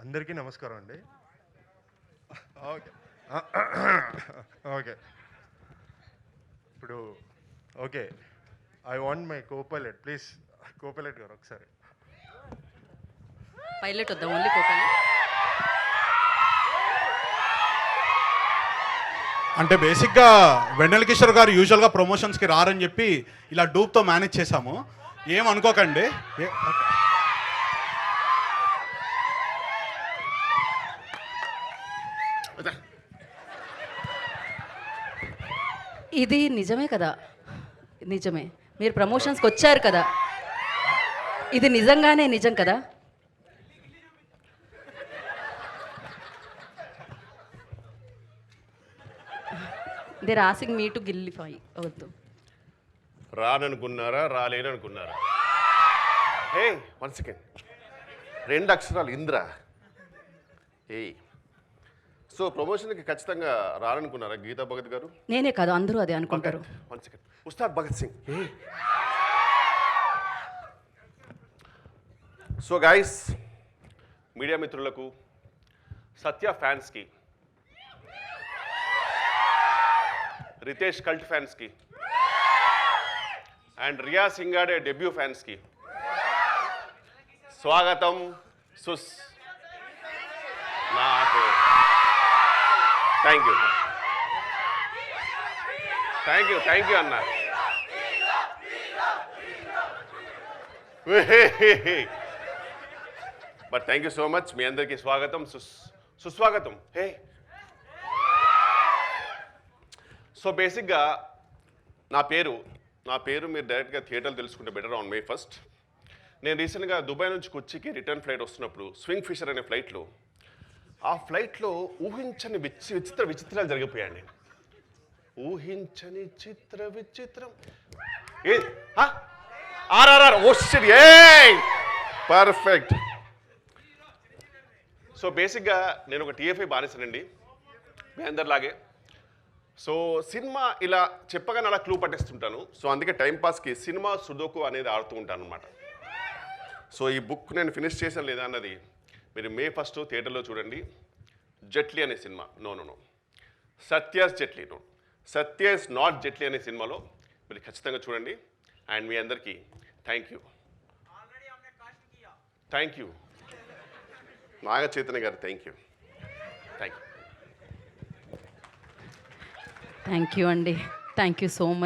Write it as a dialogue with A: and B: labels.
A: అందరికీ నమస్కారం అండి. ఓకే. ఓకే. ఇప్పుడు okay. I want my copilot please. Copilot గారు ఒకసారి.
B: పైలట్ వద్దా, ఓన్లీ కో-పైలట్.
C: అంటే బేసిక్గా వెన్నెల కిషోర్ గారు యూజువల్గా ప్రమోషన్స్కి రారని చెప్పి ఇలా డూప్తో మేనేజ్ చేశాము. ఏమనుకోకండి.
B: ఇది నిజమే కదా, నిజమే. మీరు ప్రమోషన్స్కి వచ్చారు కదా, ఇది నిజంగానే నిజం కదా. They're asking me to clarify. వద్దు.
D: రాననుకున్నారా, రాలేననుకున్నారా? హే, 1 సెకండ్. 2 అక్షరాలు ఇంద్ర. ఏయ్, సో ప్రమోషన్కి ఖచ్చితంగా రాననుకున్నారా గీతా భగత్ గారు?
B: నేనే కాదు, అందరూ అదే అనుకుంటారు.
D: 1 second. Ustaad Bhagat Singh. So guys, media మిత్రులకు, సత్య ఫ్యాన్స్కి, రితేష్ కల్ట్ ఫ్యాన్స్కి అండ్ రియా సింగాడే డెబ్యూ ఫ్యాన్స్కి స్వాగతం. నాకు థ్యాంక్ యూ అన్న. But thank you so much. మీ అందరికీ స్వాగతం, సుస్వాగతం. హే, సో బేసిక్గా నా పేరు మీరు డైరెక్ట్గా థియేటర్లు తెలుసుకుంటే బెటర్. ఆన్ May 1st నేను రీసెంట్గా దుబాయ్ నుంచి కొచ్చికి రిటర్న్ ఫ్లైట్ వస్తున్నప్పుడు స్వింగ్ ఫిషర్ అనే ఫ్లైట్లో, ఆ ఫ్లైట్లో ఊహించని విచిత్రాలు జరిగిపోయాయండి. ఊహించని విచిత్రం ఏ RRR. Oh shit, a perfect. So బేసిక్గా నేను ఒక TFI బానిసనండి, మీ అందరిలాగే. సో సినిమా ఇలా చెప్పగానే అలా క్లూ పట్టేస్తుంటాను. సో అందుకే టైంపాస్కి సినిమా సుడోకు అనేది ఆడుతూ ఉంటాను అనమాట. సో ఈ బుక్ నేను ఫినిష్ చేశాను లేదా అన్నది మీరు May 1st థియేటర్లో చూడండి. జెట్లీ అనే సినిమా, no Satya's Jetlee, no Satya's not Jetlee అనే సినిమాలో మీరు ఖచ్చితంగా చూడండి. అండ్ మీ అందరికీ థ్యాంక్ యూ. నాగ చైతన్య గారు థ్యాంక్ యూ.
B: థ్యాంక్ యూ అండి, థ్యాంక్ యూ సో మచ్.